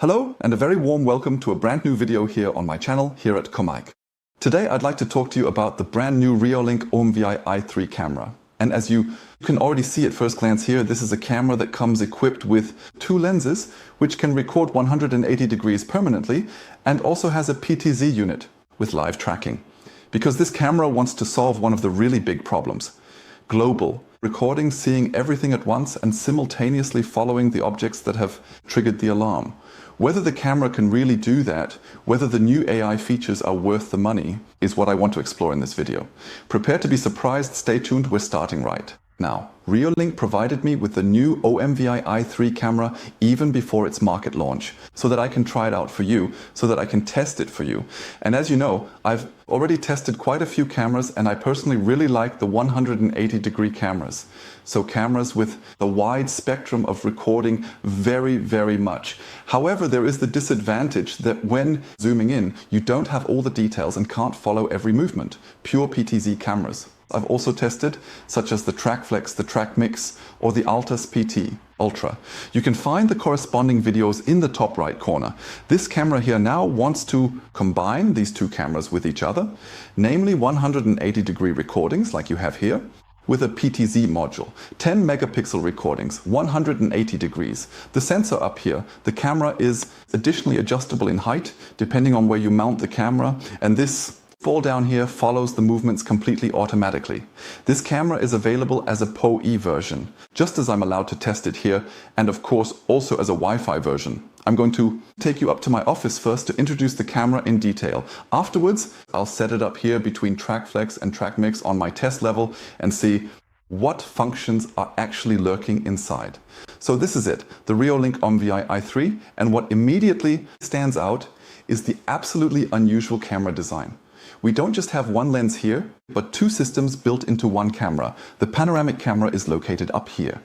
Hello and a very warm welcome to a brand new video here on my channel here at commaik. Today I'd like to talk to you about the brand new Reolink OMVI i3 camera. And as you can already see at first glance here, this is a camera that comes equipped with two lenses which can record 180 degrees permanently and also has a PTZ unit with live tracking. Because this camera wants to solve one of the really big problems: global recording, seeing everything at once and simultaneously following the objects that have triggered the alarm. Whether the camera can really do that, whether the new AI features are worth the money, is what I want to explore in this video. Prepare to be surprised, stay tuned, we're starting right now. Reolink provided me with the new OMVI i3 camera even before its market launch, so that I can try it out for you, so that I can test it for you. And as you know, I've already tested quite a few cameras and I personally really like the 180-degree cameras. So cameras with a wide spectrum of recording very much. However, there is the disadvantage that when zooming in, you don't have all the details and can't follow every movement. Pure PTZ cameras. I've also tested, such as the TrackFlex, the TrackMix, or the Altus PT Ultra. You can find the corresponding videos in the top right corner. This camera here now wants to combine these two cameras with each other, namely 180-degree recordings like you have here, with a PTZ module. 10 megapixel recordings, 180 degrees. The sensor up here, the camera is additionally adjustable in height, depending on where you mount the camera, and this fall down here follows the movements completely automatically. This camera is available as a PoE version, just as I'm allowed to test it here, and of course also as a Wi-Fi version. I'm going to take you up to my office first to introduce the camera in detail. Afterwards, I'll set it up here between TrackFlex and TrackMix on my test level and see what functions are actually lurking inside. So this is it, the Reolink OMVI i3, and what immediately stands out is the absolutely unusual camera design. We don't just have one lens here, but two systems built into one camera. The panoramic camera is located up here.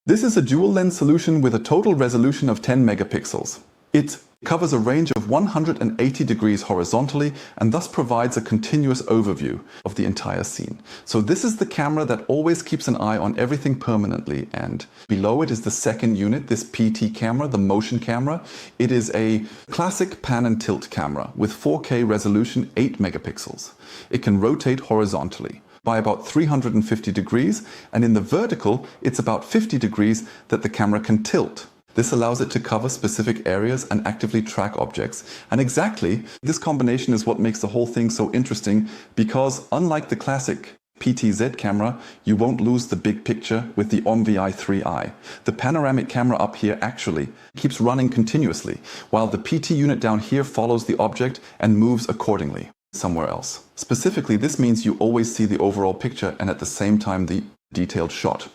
This is a dual lens solution with a total resolution of 10 megapixels. It covers a range of 180 degrees horizontally and thus provides a continuous overview of the entire scene. So this is the camera that always keeps an eye on everything permanently, and below it is the second unit, this PT camera, the motion camera. It is a classic pan and tilt camera with 4K resolution, 8 megapixels. It can rotate horizontally by about 350 degrees, and in the vertical it's about 50 degrees that the camera can tilt. This allows it to cover specific areas and actively track objects. And exactly this combination is what makes the whole thing so interesting, because unlike the classic PTZ camera, you won't lose the big picture with the OMVI i3i. The panoramic camera up here actually keeps running continuously, while the PT unit down here follows the object and moves accordingly somewhere else. Specifically, this means you always see the overall picture and at the same time the detailed shot.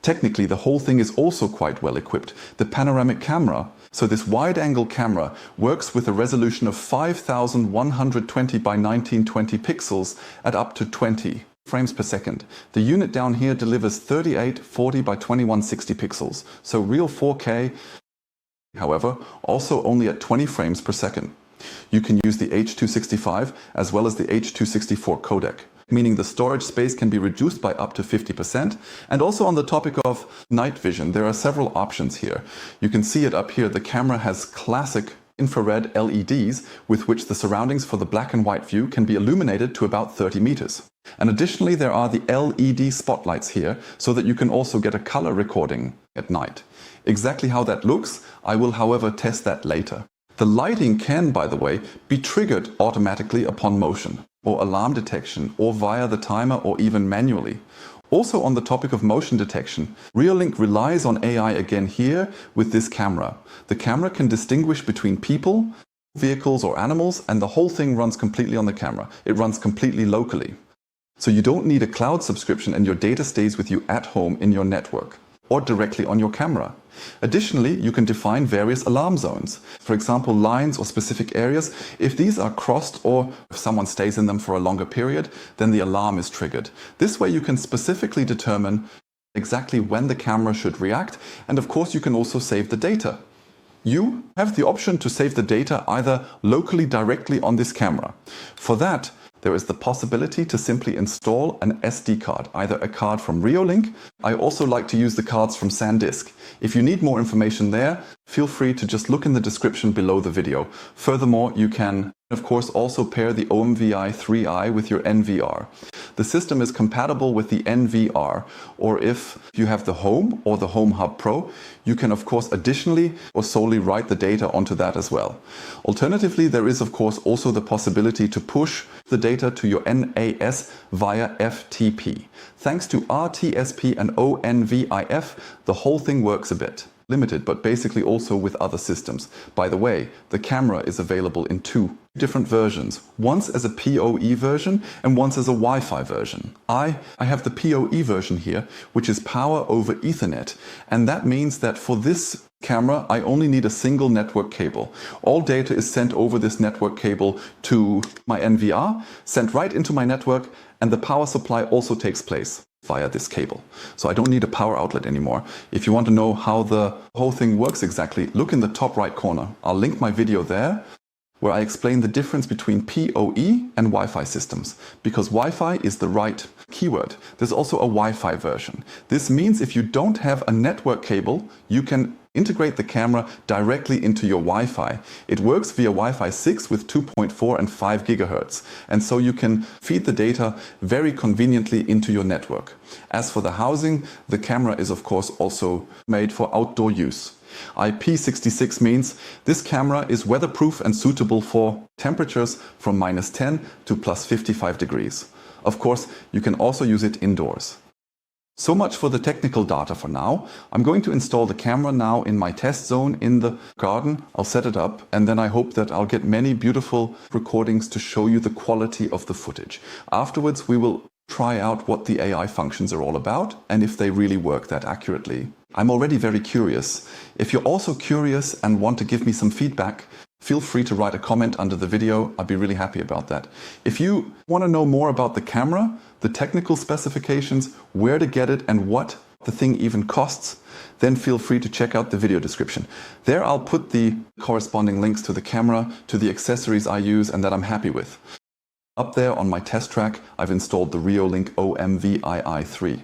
Technically, the whole thing is also quite well equipped. The panoramic camera, so this wide-angle camera, works with a resolution of 5120 by 1920 pixels at up to 20 frames per second. The unit down here delivers 3840 by 2160 pixels, so real 4K, however, also only at 20 frames per second. You can use the H.265 as well as the H.264 codec, meaning the storage space can be reduced by up to 50%. And also on the topic of night vision, there are several options here. You can see it up here. The camera has classic infrared LEDs with which the surroundings for the black and white view can be illuminated to about 30 meters. And additionally, there are the LED spotlights here so that you can also get a color recording at night. Exactly how that looks, I will however test that later. The lighting can, by the way, be triggered automatically upon motion, or alarm detection, or via the timer, or even manually. Also on the topic of motion detection, Reolink relies on AI again here with this camera. The camera can distinguish between people, vehicles or animals, and the whole thing runs completely on the camera. It runs completely locally. So you don't need a cloud subscription and your data stays with you at home in your network or directly on your camera. Additionally, you can define various alarm zones. For example, lines or specific areas. If these are crossed or if someone stays in them for a longer period, then the alarm is triggered. This way you can specifically determine exactly when the camera should react, and of course you can also save the data. You have the option to save the data either locally directly on this camera. For that, there is the possibility to simply install an SD card, either a card from Reolink. I also like to use the cards from SanDisk. If you need more information there, feel free to just look in the description below the video. Furthermore, you can, of course, also pair the OMVI 3i with your NVR. The system is compatible with the NVR, or if you have the Home or the Home Hub Pro, you can of course additionally or solely write the data onto that as well. Alternatively, there is of course also the possibility to push the data to your NAS via FTP. Thanks to RTSP and ONVIF, the whole thing works a bit limited, but basically also with other systems. By the way, the camera is available in two different versions, once as a PoE version and once as a Wi-Fi version. I have the PoE version here, which is power over Ethernet, and that means that for this camera I only need a single network cable. All data is sent over this network cable to my NVR, sent right into my network, and the power supply also takes place via this cable. So I don't need a power outlet anymore. If you want to know how the whole thing works exactly, look in the top right corner. I'll link my video there where I explain the difference between PoE and Wi-Fi systems, because Wi-Fi is the right keyword. There's also a Wi-Fi version. This means if you don't have a network cable, you can integrate the camera directly into your Wi-Fi. It works via Wi-Fi 6 with 2.4 and 5 gigahertz, and so you can feed the data very conveniently into your network. As for the housing, the camera is of course also made for outdoor use. IP66 means this camera is weatherproof and suitable for temperatures from -10 to +55 degrees. Of course, you can also use it indoors. So much for the technical data for now. I'm going to install the camera now in my test zone in the garden. I'll set it up, and then I hope that I'll get many beautiful recordings to show you the quality of the footage. Afterwards, we will try out what the AI functions are all about and if they really work that accurately. I'm already very curious. If you're also curious and want to give me some feedback, feel free to write a comment under the video. I'd be really happy about that. If you want to know more about the camera, the technical specifications, where to get it and what the thing even costs, then feel free to check out the video description. There I'll put the corresponding links to the camera, to the accessories I use and that I'm happy with. Up there on my test track, I've installed the Reolink OMVI i3.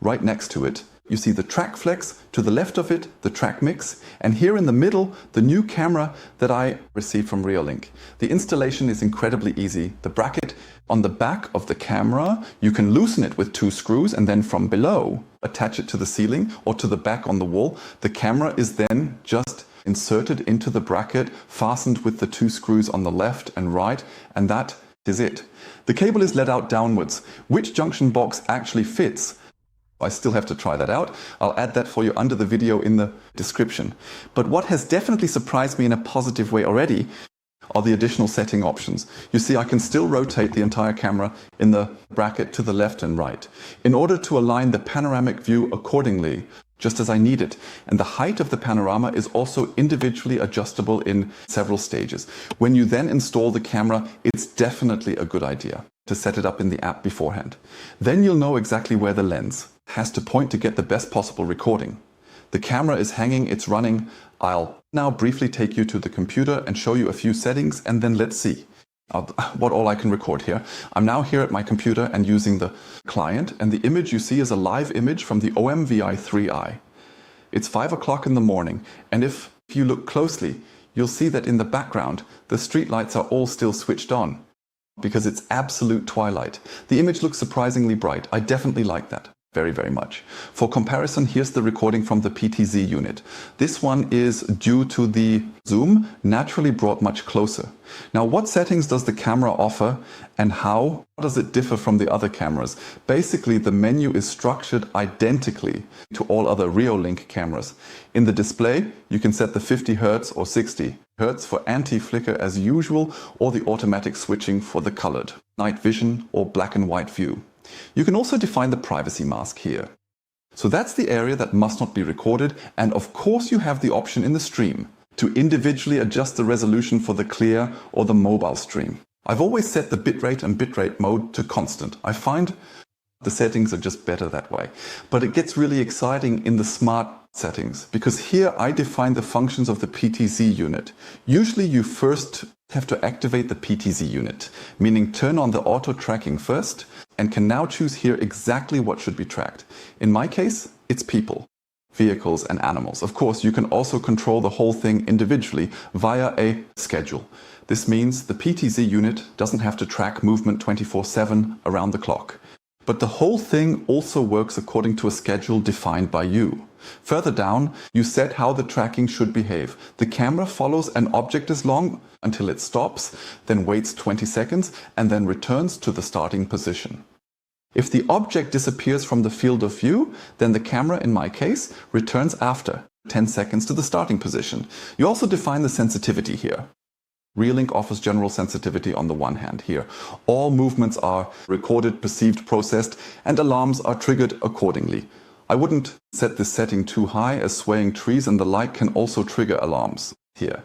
Right next to it, you see the track flex, to the left of it, the track mix, and here in the middle, the new camera that I received from Reolink. The installation is incredibly easy. The bracket on the back of the camera, you can loosen it with 2 screws and then from below, attach it to the ceiling or to the back on the wall. The camera is then just inserted into the bracket, fastened with the 2 screws on the left and right, and that is it. The cable is let out downwards. Which junction box actually fits? I still have to try that out. I'll add that for you under the video in the description. But what has definitely surprised me in a positive way already are the additional setting options. You see, I can still rotate the entire camera in the bracket to the left and right in order to align the panoramic view accordingly, just as I need it. And the height of the panorama is also individually adjustable in several stages. When you then install the camera, it's definitely a good idea to set it up in the app beforehand. Then you'll know exactly where the lens has to point to get the best possible recording. The camera is hanging, it's running. I'll now briefly take you to the computer and show you a few settings, and then let's see what all I can record here. I'm now here at my computer and using the client, and the image you see is a live image from the OMVI 3i. It's 5 o'clock in the morning, and if you look closely, you'll see that in the background, the street lights are all still switched on because it's absolute twilight. The image looks surprisingly bright. I definitely like that. Very, very much. For comparison, here's the recording from the PTZ unit. This one is, due to the zoom, naturally brought much closer. Now, what settings does the camera offer and how does it differ from the other cameras? Basically, the menu is structured identically to all other Reolink cameras. In the display, you can set the 50 Hz or 60 Hz for anti-flicker as usual, or the automatic switching for the colored, night vision or black and white view. You can also define the privacy mask here. So that's the area that must not be recorded, and of course you have the option in the stream to individually adjust the resolution for the clear or the mobile stream. I've always set the bitrate and bitrate mode to constant. I find the settings are just better that way. But it gets really exciting in the smart settings, because here I define the functions of the PTZ unit. Usually you first have to activate the PTZ unit, meaning turn on the auto tracking first, and can now choose here exactly what should be tracked. In my case, it's people, vehicles and animals. Of course, you can also control the whole thing individually via a schedule. This means the PTZ unit doesn't have to track movement 24/7 around the clock. But the whole thing also works according to a schedule defined by you. Further down, you set how the tracking should behave. The camera follows an object as long until it stops, then waits 20 seconds and then returns to the starting position. If the object disappears from the field of view, then the camera, in my case, returns after 10 seconds to the starting position. You also define the sensitivity here. Reolink offers general sensitivity on the one hand here. All movements are recorded, perceived, processed, and alarms are triggered accordingly. I wouldn't set this setting too high, as swaying trees and the like can also trigger alarms here.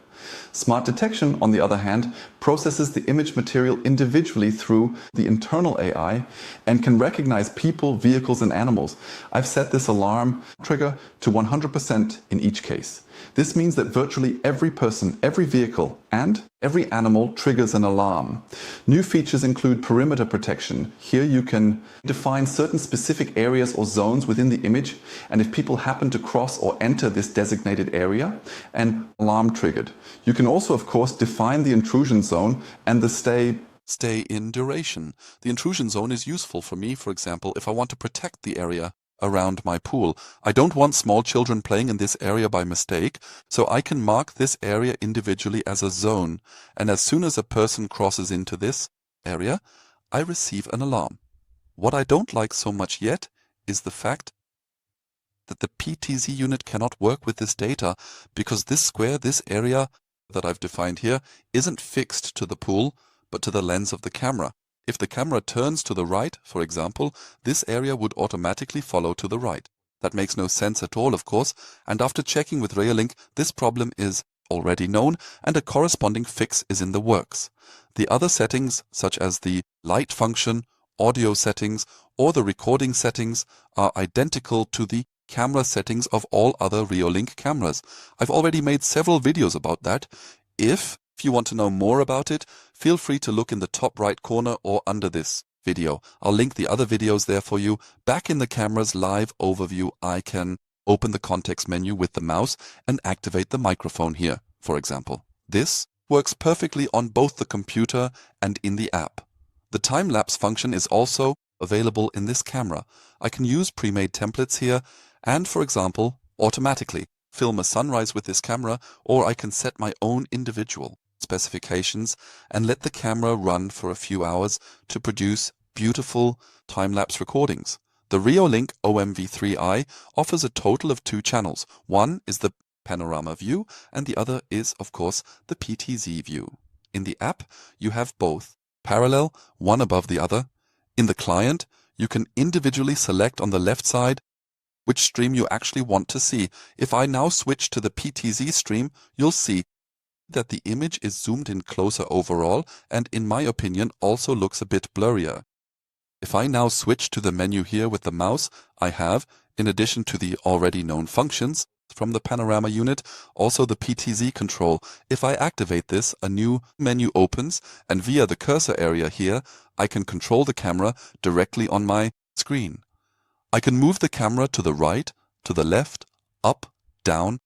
Smart Detection, on the other hand, processes the image material individually through the internal AI and can recognize people, vehicles and animals. I've set this alarm trigger to 100% in each case. This means that virtually every person, every vehicle and every animal triggers an alarm. New features include perimeter protection. Here you can define certain specific areas or zones within the image, and if people happen to cross or enter this designated area, an alarm triggered. You can also, of course, define the intrusion zone and the stay in duration. The intrusion zone is useful for me, for example, if I want to protect the area around my pool. I don't want small children playing in this area by mistake, so I can mark this area individually as a zone, and as soon as a person crosses into this area, I receive an alarm. What I don't like so much yet is the fact that the PTZ unit cannot work with this data, because this square, this area that I've defined here, isn't fixed to the pool, but to the lens of the camera. If the camera turns to the right, for example, this area would automatically follow to the right. That makes no sense at all, of course, and after checking with Reolink, this problem is already known and a corresponding fix is in the works. The other settings, such as the light function, audio settings, or the recording settings, are identical to the camera settings of all other Reolink cameras. I've already made several videos about that. If you want to know more about it, feel free to look in the top right corner or under this video. I'll link the other videos there for you. Back in the camera's live overview, I can open the context menu with the mouse and activate the microphone here, for example. This works perfectly on both the computer and in the app. The time-lapse function is also available in this camera. I can use pre-made templates here and, for example, automatically film a sunrise with this camera, or I can set my own individual specifications and let the camera run for a few hours to produce beautiful time-lapse recordings. The Reolink OMVI offers a total of 2 channels. One is the panorama view and the other is, of course, the PTZ view. In the app, you have both parallel, one above the other. In the client, you can individually select on the left side which stream you actually want to see. If I now switch to the PTZ stream, you'll see that the image is zoomed in closer overall and, in my opinion, also looks a bit blurrier. If I now switch to the menu here with the mouse, I have, in addition to the already known functions from the panorama unit, also the PTZ control. If I activate this, a new menu opens, and via the cursor area here, I can control the camera directly on my screen. I can move the camera to the right, to the left, up, down,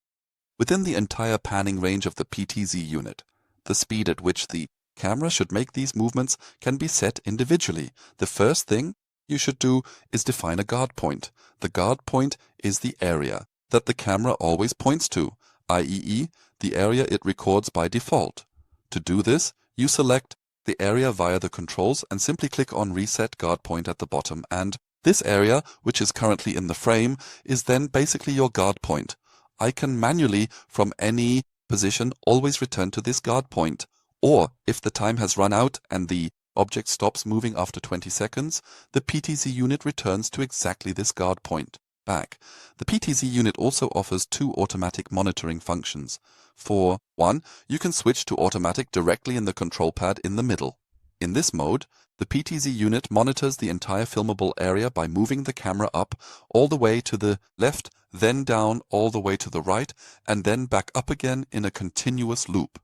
within the entire panning range of the PTZ unit. The speed at which the camera should make these movements can be set individually. The first thing you should do is define a guard point. The guard point is the area that the camera always points to, i.e., the area it records by default. To do this, you select the area via the controls and simply click on Reset Guard Point at the bottom, and this area, which is currently in the frame, is then basically your guard point. I can manually, from any position, always return to this guard point. Or, if the time has run out and the object stops moving after 20 seconds, the PTZ unit returns to exactly this guard point back. The PTZ unit also offers 2 automatic monitoring functions. For one, you can switch to automatic directly in the control pad in the middle. In this mode, the PTZ unit monitors the entire filmable area by moving the camera up all the way to the left, then down all the way to the right, and then back up again in a continuous loop.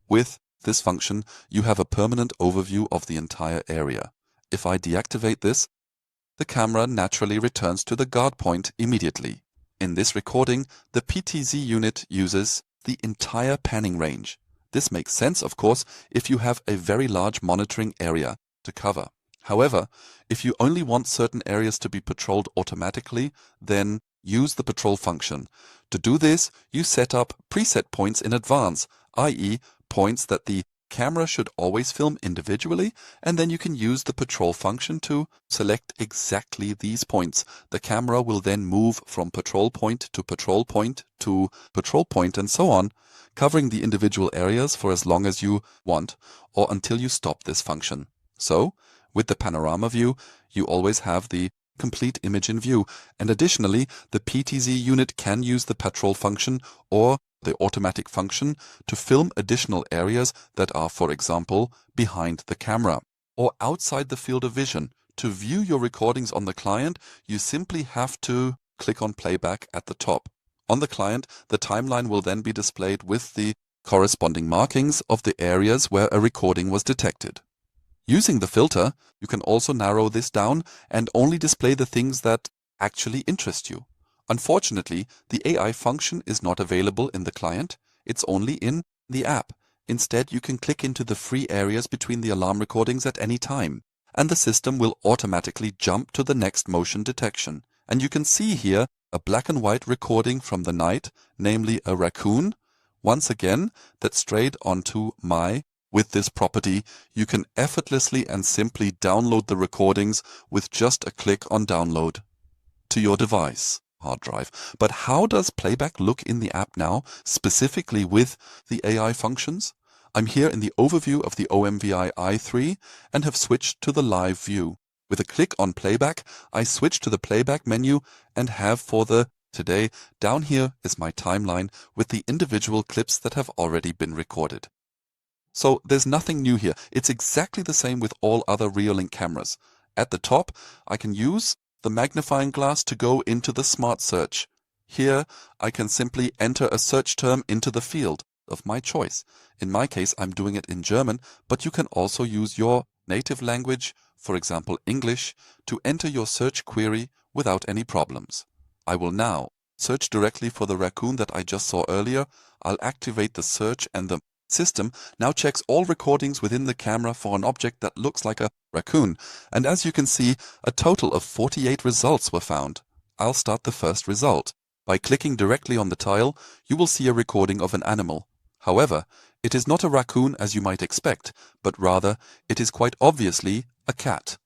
With this function, you have a permanent overview of the entire area. If I deactivate this, the camera naturally returns to the guard point immediately. In this recording, the PTZ unit uses the entire panning range. This makes sense, of course, if you have a very large monitoring area to cover. However, if you only want certain areas to be patrolled automatically, then use the patrol function. To do this, you set up preset points in advance, i.e., points that the camera should always film individually, and then you can use the patrol function to select exactly these points. The camera will then move from patrol point to patrol point to patrol point and so on, covering the individual areas for as long as you want or until you stop this function. So, with the panorama view, you always have the complete image in view, and additionally, the PTZ unit can use the patrol function or the automatic function to film additional areas that are, for example, behind the camera or outside the field of vision. To view your recordings on the client, you simply have to click on playback at the top. On the client, the timeline will then be displayed with the corresponding markings of the areas where a recording was detected. Using the filter, you can also narrow this down and only display the things that actually interest you. Unfortunately, the AI function is not available in the client, it's only in the app. Instead, you can click into the free areas between the alarm recordings at any time, and the system will automatically jump to the next motion detection. And you can see here a black and white recording from the night, namely a raccoon. Once again, that strayed onto my. With this property, you can effortlessly and simply download the recordings with just a click on download to your device hard drive. But how does playback look in the app now, specifically with the AI functions? I'm here in the overview of the OMVI i3 and have switched to the live view. With a click on playback, I switch to the playback menu and have for the today, down here is my timeline with the individual clips that have already been recorded. So there's nothing new here. It's exactly the same with all other Reolink cameras. At the top, I can use the magnifying glass to go into the smart search. Here, I can simply enter a search term into the field of my choice. In my case, I'm doing it in German, but you can also use your native language, for example English, to enter your search query without any problems. I will now search directly for the raccoon that I just saw earlier. I'll activate the search and the system now checks all recordings within the camera for an object that looks like a raccoon, and as you can see, a total of 48 results were found. I'll start the first result. By clicking directly on the tile, you will see a recording of an animal. However, it is not a raccoon as you might expect, but rather it is quite obviously a cat.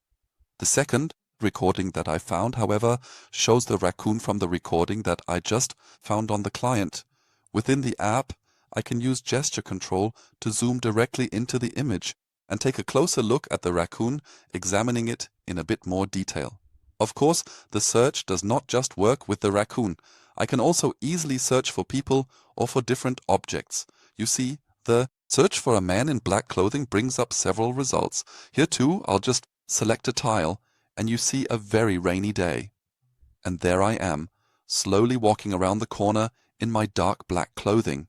The second recording that I found, however, shows the raccoon from the recording that I just found on the client. Within the app, I can use gesture control to zoom directly into the image and take a closer look at the raccoon, examining it in a bit more detail. Of course, the search does not just work with the raccoon. I can also easily search for people or for different objects. You see, the search for a man in black clothing brings up several results. Here too, I'll just select a tile, and you see a very rainy day. And there I am, slowly walking around the corner in my dark black clothing.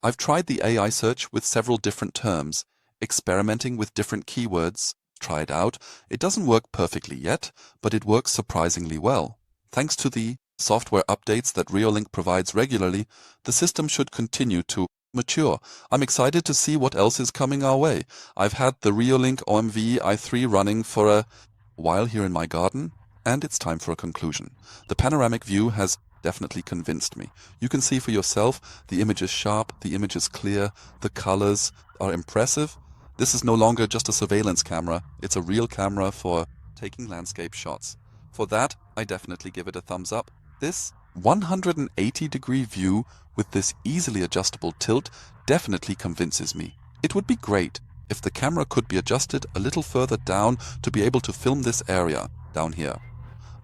I've tried the AI search with several different terms, experimenting with different keywords. Try it out. It doesn't work perfectly yet, but it works surprisingly well. Thanks to the software updates that Reolink provides regularly, the system should continue to mature. I'm excited to see what else is coming our way. I've had the Reolink OMVI i3 running for a while here in my garden, and it's time for a conclusion. The panoramic view has definitely convinced me. You can see for yourself, the image is sharp, the image is clear, the colors are impressive. This is no longer just a surveillance camera, it's a real camera for taking landscape shots. For that, I definitely give it a thumbs up. This 180-degree view with this easily adjustable tilt definitely convinces me. It would be great if the camera could be adjusted a little further down to be able to film this area down here.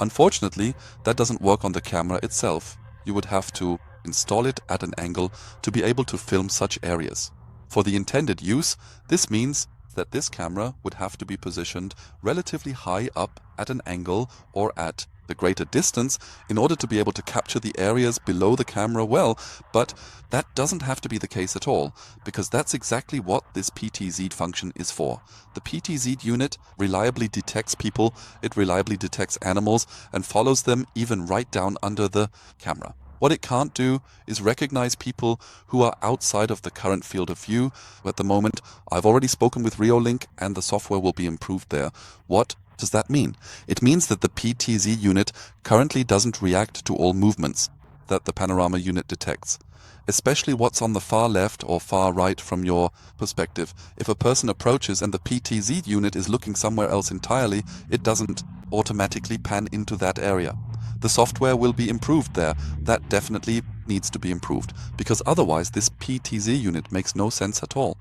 Unfortunately, that doesn't work on the camera itself. You would have to install it at an angle to be able to film such areas. For the intended use, this means that this camera would have to be positioned relatively high up at an angle or at the greater distance in order to be able to capture the areas below the camera well, but that doesn't have to be the case at all, because that's exactly what this PTZ function is for. The PTZ unit reliably detects people, it reliably detects animals, and follows them even right down under the camera. What it can't do is recognize people who are outside of the current field of view. At the moment, I've already spoken with Reolink and the software will be improved there. What does that mean? It means that the PTZ unit currently doesn't react to all movements that the panorama unit detects, especially what's on the far left or far right from your perspective. If a person approaches and the PTZ unit is looking somewhere else entirely, it doesn't automatically pan into that area. The software will be improved there. That definitely needs to be improved, because otherwise this PTZ unit makes no sense at all.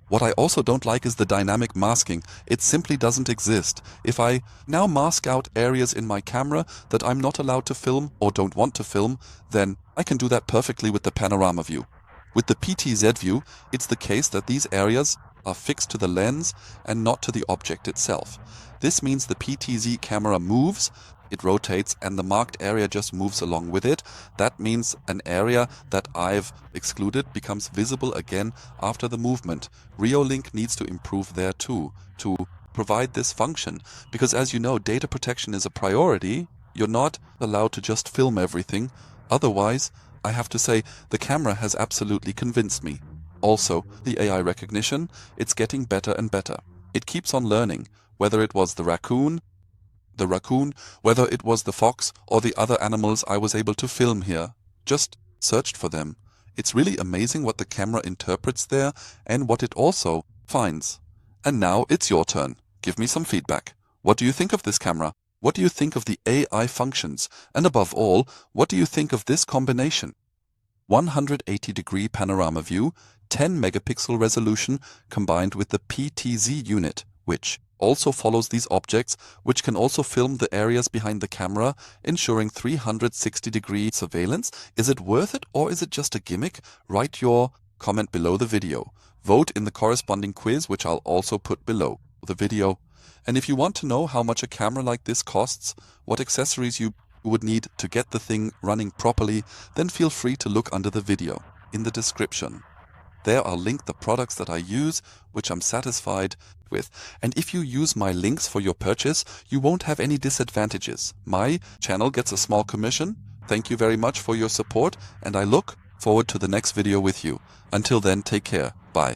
What I also don't like is the dynamic masking. It simply doesn't exist. If I now mask out areas in my camera that I'm not allowed to film or don't want to film, then I can do that perfectly with the panorama view. With the PTZ view, it's the case that these areas are fixed to the lens and not to the object itself. This means the PTZ camera moves, it rotates, and the marked area just moves along with it. That means an area that I've excluded becomes visible again after the movement. Reolink needs to improve there too, to provide this function, because as you know, data protection is a priority. You're not allowed to just film everything. Otherwise, I have to say, the camera has absolutely convinced me. Also, the AI recognition, it's getting better and better. It keeps on learning, whether it was the raccoon, whether it was the fox or the other animals I was able to film here. Just searched for them. It's really amazing what the camera interprets there and what it also finds. And now it's your turn. Give me some feedback. What do you think of this camera? What do you think of the AI functions? And above all, what do you think of this combination? 180-degree panorama view, 10 megapixel resolution combined with the PTZ unit, which also follows these objects, which can also film the areas behind the camera, ensuring 360-degree surveillance. Is it worth it, or is it just a gimmick? Write your comment below the video. Vote in the corresponding quiz, which I'll also put below the video. And if you want to know how much a camera like this costs, what accessories you would need to get the thing running properly, then feel free to look under the video, in the description. There I'll link the products that I use, which I'm satisfied with. And if you use my links for your purchase, you won't have any disadvantages. My channel gets a small commission. Thank you very much for your support, and I look forward to the next video with you. Until then, take care. Bye.